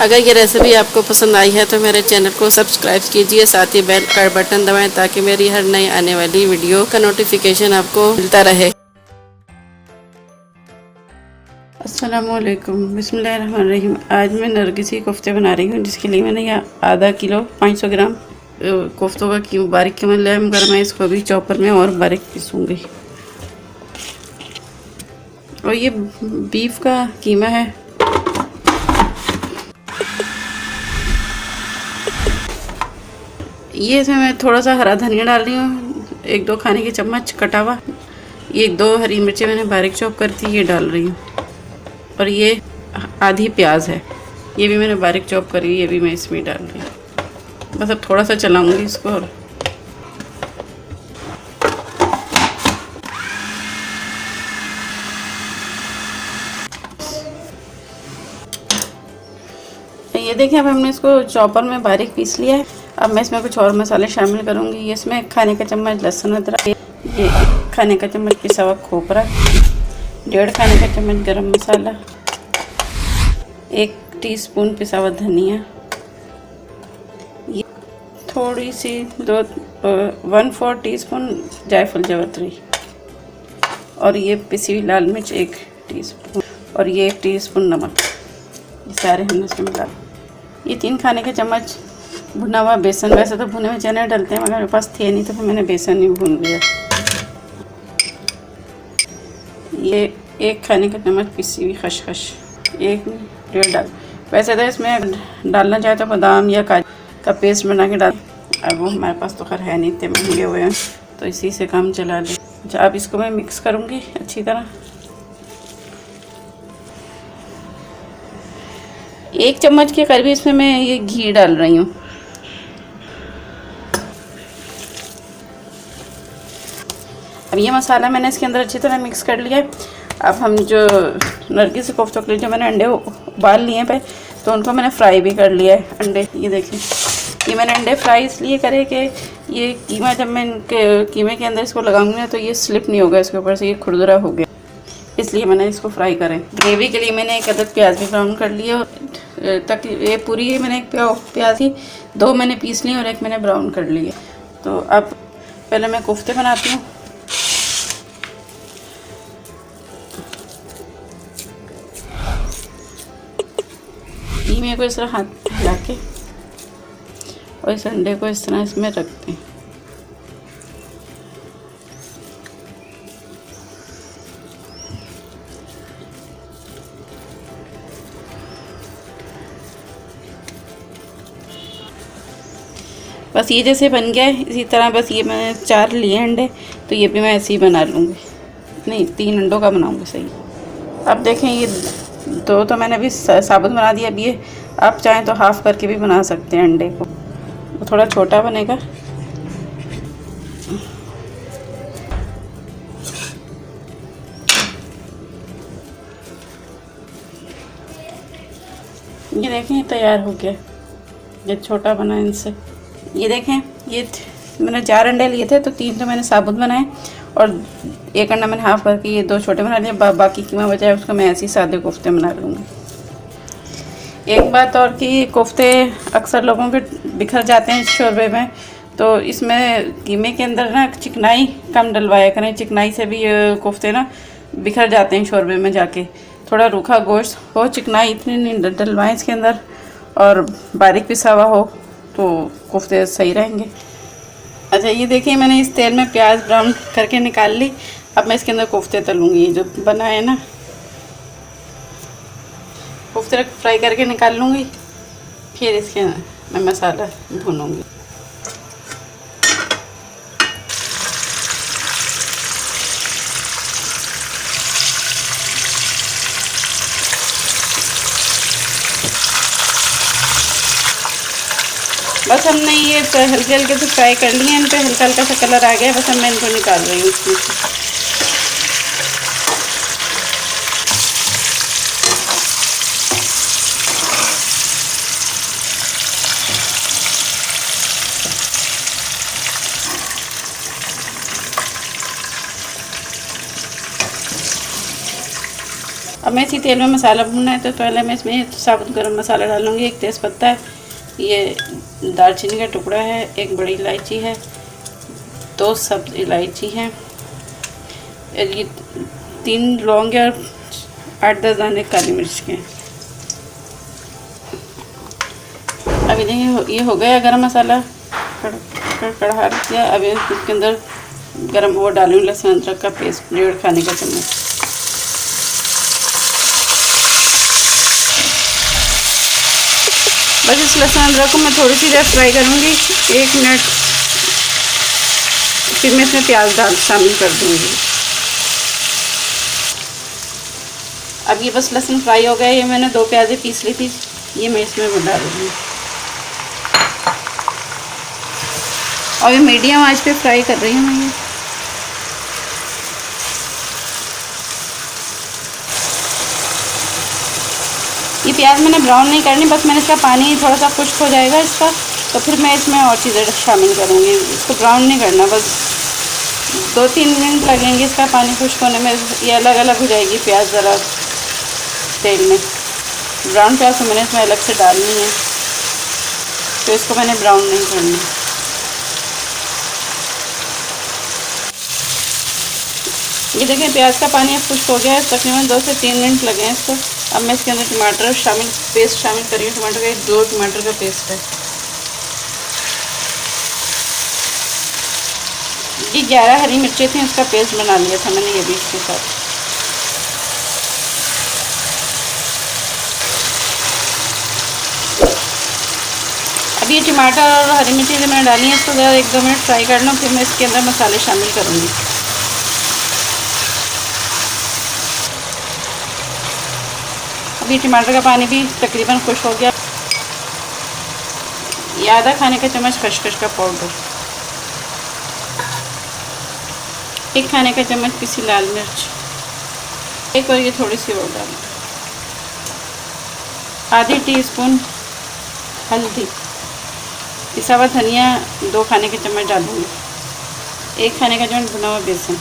अगर ये रेसिपी आपको पसंद आई है तो मेरे चैनल को सब्सक्राइब कीजिए, साथ ही बेल का बटन दबाएं ताकि मेरी हर नई आने वाली वीडियो का नोटिफिकेशन आपको मिलता रहे। अस्सलामुअलैकुम, बिस्मिल्लाहिर्रहमानिर्रहीम। आज मैं नरगिसी कोफ्ते बना रही हूँ, जिसके लिए मैंने यहाँ आधा किलो 500 ग्राम कोफ्तों का बारीक कीमा लिया है, मगर मैं इसको अभी चॉपर में और बारीक पीसूँगी। और ये बीफ का कीमा है। ये इसमें मैं थोड़ा सा हरा धनिया डाल रही हूँ, 1-2 खाने के चम्मच कटा हुआ। ये 2 हरी मिर्ची मैंने बारीक चॉप कर थी, ये डाल रही हूँ। और ये आधी प्याज है, ये भी मैंने बारीक चॉप करी, ये भी मैं इसमें डाल रही हूँ। बस अब थोड़ा सा चलाऊँगी इसको। और ये देखिए, अब हमने इसको चॉपर में बारीक पीस लिया है। अब मैं इसमें कुछ और मसाले शामिल करूँगी। इसमें 1 खाने का चम्मच लहसुन अदरक, ये 1 खाने का चम्मच पिसा हुआ खोपरा, 1.5 खाने का चम्मच गरम मसाला, 1 टीस्पून पिसा हुआ धनिया, ये थोड़ी सी 1/4 टीस्पून जायफल जावित्री, और ये पिसी हुई लाल मिर्च 1 टीस्पून, और ये 1 टीस्पून नमक। ये सारे हमने इसमें मिला। ये 3 खाने के चम्मच भुना हुआ बेसन। वैसे तो भुने हुए चने डलते हैं, मगर मेरे पास थे नहीं तो फिर मैंने बेसन नहीं भून लिया। ये 1 खाने का चम्मच पिसी हुई खसखस, 1-1.5 डाल। वैसे तो इसमें डालना चाहे तो बादाम या काजू का पेस्ट बना के डाल। अब वो हमारे पास तो खैर है नहीं, इतने महंगे हुए हैं, तो इसी से काम चला लें। अच्छा, अब इसको मैं मिक्स करूँगी अच्छी तरह। 1 चम्मच के करीब इसमें मैं ये घी डाल रही हूँ। अब ये मसाला मैंने इसके अंदर अच्छी तरह मिक्स कर लिया है। अब हम जो नरगिसी कोफ्तों के लिए जो मैंने अंडे उबाल लिए हैं, तो उनको मैंने फ्राई भी कर लिया है अंडे। ये देखिए, ये मैंने अंडे फ्राई इसलिए करे कि ये कीमा जब मैं इनके कीमे के अंदर इसको लगाऊंगी ना, तो ये स्लिप नहीं होगा इसके ऊपर से, ये खुरदुरा हो गया, इसलिए मैंने इसको फ्राई करें। ग्रेवी के लिए मैंने 1 अदद प्याज भी ब्राउन कर लिया, तक ये पूरी मैंने 1 प्याज थी, 2 मैंने पीस ली और 1 मैंने ब्राउन कर लिया। तो अब पहले मैं कोफ्ते बनाती हूँ। कीमे को इस तरह हाथ हिला के और इस अंडे को इस तरह इसमें रखते हैं। बस ये जैसे बन गया है, इसी तरह बस ये मैंने 4 लिए अंडे, तो ये भी मैं ऐसे ही बना लूँगी। नहीं, 3 अंडों का बनाऊँगी, सही। अब देखें, ये 2 तो मैंने अभी साबुत बना दिया। अब ये आप चाहें तो हाफ़ करके भी बना सकते हैं अंडे को, वो थोड़ा छोटा बनेगा। ये देखें, तैयार हो गया। ये छोटा बना इनसे। ये देखें, ये मैंने 4 अंडे लिए थे, तो 3 तो मैंने साबुत बनाए और 1 अंडा मैंने हाफ़ करके ये 2 छोटे बना लिए। बाकी कीमा बचा है, उसको मैं ऐसे ही सादे कोफ्ते बना लूँगी। एक बात और कि कोफ्ते अक्सर लोगों के बिखर जाते हैं शोरबे में, तो इसमें कीमे के अंदर ना चिकनाई कम डलवाया करें। चिकनाई से भी ये कोफ्ते ना बिखर जाते हैं शोरबे में जाके। थोड़ा रूखा गोश्त हो, चिकनाई इतनी नहीं डलवाएं इसके अंदर, और बारीक पिसा हुआ हो तो कोफ्ते सही रहेंगे। अच्छा, ये देखिए, मैंने इस तेल में प्याज ब्राउन करके निकाल ली। अब मैं इसके अंदर कोफ्ते तलूँगी। ये जो बना है ना, कोफ्ते फ्राई करके निकाल लूँगी, फिर इसके मैं मसाला भूनूँगी। बस हमने ये हल्के हल्के से फ्राई कर लिए हैं, इन पे हल्का हल्का सा कलर आ गया। बस अब मैं इनको निकाल रही हूँ इसमें से। अब मैं इसी तेल में मसाला भूनना है, तो पहले मैं इसमें साबुत गरम मसाला डालूँगी। एक तेज़पत्ता है, ये दालचीनी का टुकड़ा है, एक बड़ी इलायची है, 2 सब्ज़ इलायची हैं, ये 3 लौंग और 8-10 दाने काली मिर्च के। अभी देखिए ये हो गया गरम मसाला कढ़ा दिया। अभी इसके अंदर गरम वो डालूँगी लहसुन अदरक का पेस्ट 1.5 खाने का चम्मच। बस इस लहसुन अदरक को मैं थोड़ी सी देर फ्राई करूँगी, 1 मिनट, फिर मैं इसमें प्याज शामिल कर दूँगी। अब ये बस लहसुन फ्राई हो गया। ये मैंने 2 प्याज़ें पीस ली थी, ये मैं इसमें डाल दूँगी और ये मीडियम आंच पे फ्राई कर रही हूँ मैं। ये प्याज मैंने ब्राउन नहीं करनी, बस मैंने इसका पानी थोड़ा सा खुश्क हो जाएगा इसका, तो फिर मैं इसमें और चीज़ें शामिल करूँगी। इसको ब्राउन नहीं करना, बस 2-3 मिनट लगेंगे इसका पानी खुश्क होने में। ये अलग अलग हो जाएगी प्याज ज़रा तेल में। ब्राउन प्याज तो मैंने इसमें अलग से डालनी है, तो इसको मैंने ब्राउन नहीं करना। ये देखें प्याज का पानी अब खुश्क हो गया है, तकरीबन 2 से 3 मिनट लगे हैं इसको। अब मैं इसके अंदर टमाटर पेस्ट शामिल कर रही हूँ। टमाटर का 2 टमाटर का पेस्ट है। ये 11 हरी मिर्चें थी, उसका पेस्ट बना लिया था मैंने, ये भी इसके साथ। अब ये टमाटर और हरी मिर्ची जो मैंने डाली है इसको ज़रा 1-2 मिनट फ्राई कर लूँ, फिर मैं इसके अंदर मसाले शामिल करूँगी। अभी टमाटर का पानी भी तकरीबन खुश्क हो गया। ये आधा खाने का चम्मच खसखस का पाउडर, 1 खाने का चम्मच पिसी लाल मिर्च, एक और ये थोड़ी सी और डाल, आधी टीस्पून हल्दी, पिसा हुआ धनिया 2 खाने के चम्मच डालूँगी, 1 खाने का चम्मच भुना हुआ बेसन।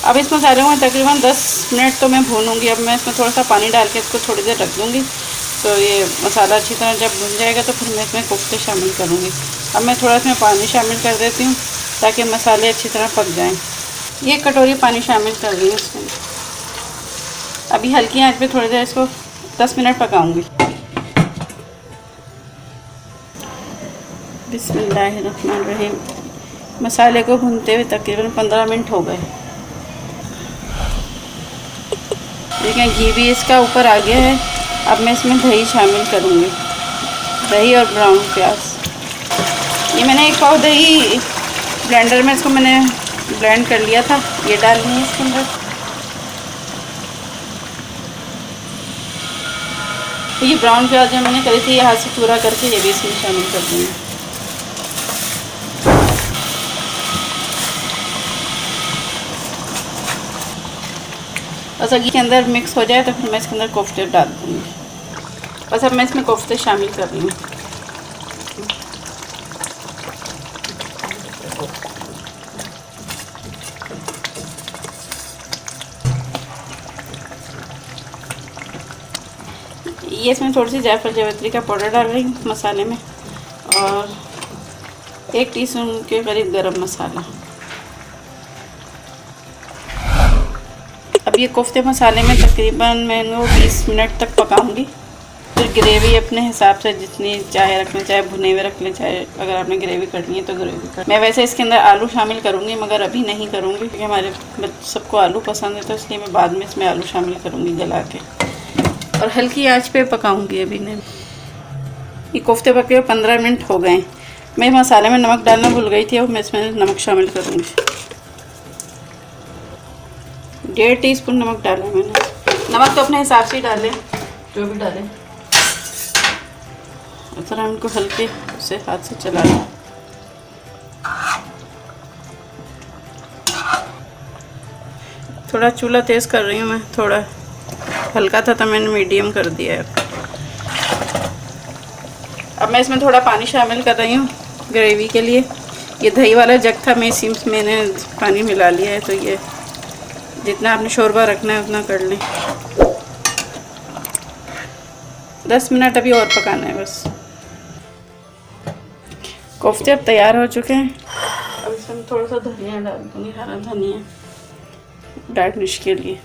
अब इस मसाले को तकरीबन 10 मिनट तो मैं भूनूंगी। अब मैं इसमें थोड़ा सा पानी डाल के इसको थोड़ी देर रख दूँगी, तो ये मसाला अच्छी तरह जब भुन जाएगा तो फिर मैं इसमें कोफ्ते शामिल करूँगी। अब मैं थोड़ा इसमें पानी शामिल कर देती हूँ ताकि मसाले अच्छी तरह पक जाएं। ये कटोरी पानी शामिल कर रही हूँ इसमें। अभी हल्की आंच पे थोड़ी देर इसको 10 मिनट पकाऊँगी। बिस्मिल्लाहिर्रहमानिर्रहीम। मसाले को भूनते हुए तकरीबन 15 मिनट हो गए। देखें घी भी इसका ऊपर आ गया है। अब मैं इसमें दही शामिल करूँगी, दही और ब्राउन प्याज। ये मैंने 1 पाव दही ब्लेंडर में इसको मैंने ब्लेंड कर लिया था, ये डालनी है इसके अंदर। तो ये ब्राउन प्याज जो मैंने करी थी, ये हाथ से पूरा करके ये भी इसमें शामिल कर दूँगी। बस घी के अंदर मिक्स हो जाए तो फिर मैं इसके अंदर कोफ्ते डाल दूँगी। बस अब मैं इसमें कोफ्ते शामिल कर रही हूँ। ये इसमें थोड़ी सी जायफल जावित्री का पाउडर डाल रही हूँ मसाले में, और 1 टीस्पून के करीब गरम मसाला। अब ये कोफ्ते मसाले में तकरीबन मैं इनको 20 मिनट तक पकाऊंगी। फिर ग्रेवी अपने हिसाब से जितनी चाहे रख लें, चाहे भुने हुए रख लें, चाहे अगर आपने ग्रेवी करनी है तो ग्रेवी कर। मैं वैसे इसके अंदर आलू शामिल करूँगी, मगर अभी नहीं करूँगी क्योंकि हमारे सबको आलू पसंद है, तो इसलिए मैं बाद में इसमें आलू शामिल करूँगी गला के, और हल्की आँच पे पकाऊँगी। अभी नहीं, ये कोफ्ते पके 15 मिनट हो गए। मैं मसाले में नमक डालना भूल गई थी, और मैं इसमें नमक शामिल करूँगी। 1.5 टीस्पून नमक डाला मैंने। नमक तो अपने हिसाब से ही डालें, जो भी डालें। थोड़ा उनको हल्के से हाथ से चला लें। थोड़ा चूल्हा तेज़ कर रही हूँ मैं, थोड़ा हल्का था तो मैंने मीडियम कर दिया है। अब मैं इसमें थोड़ा पानी शामिल कर रही हूँ ग्रेवी के लिए। ये दही वाला जग था, मैं इसी में मैंने पानी मिला लिया है। तो ये जितना आपने शोरबा रखना है उतना कर लें। 10 मिनट अभी और पकाना है बस। कोफ्ते अब तैयार हो चुके हैं। अब इसमें थोड़ा सा धनिया डाल दूँगी, हरा धनिया गार्निश के लिए।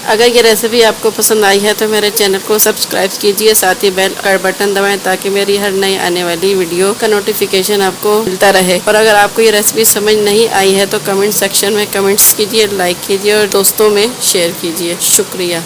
अगर ये रेसिपी आपको पसंद आई है तो मेरे चैनल को सब्सक्राइब कीजिए, साथ ही बेल का बटन दबाएं ताकि मेरी हर नई आने वाली वीडियो का नोटिफिकेशन आपको मिलता रहे। और अगर आपको ये रेसिपी समझ नहीं आई है तो कमेंट सेक्शन में कमेंट्स कीजिए, लाइक कीजिए और दोस्तों में शेयर कीजिए। शुक्रिया।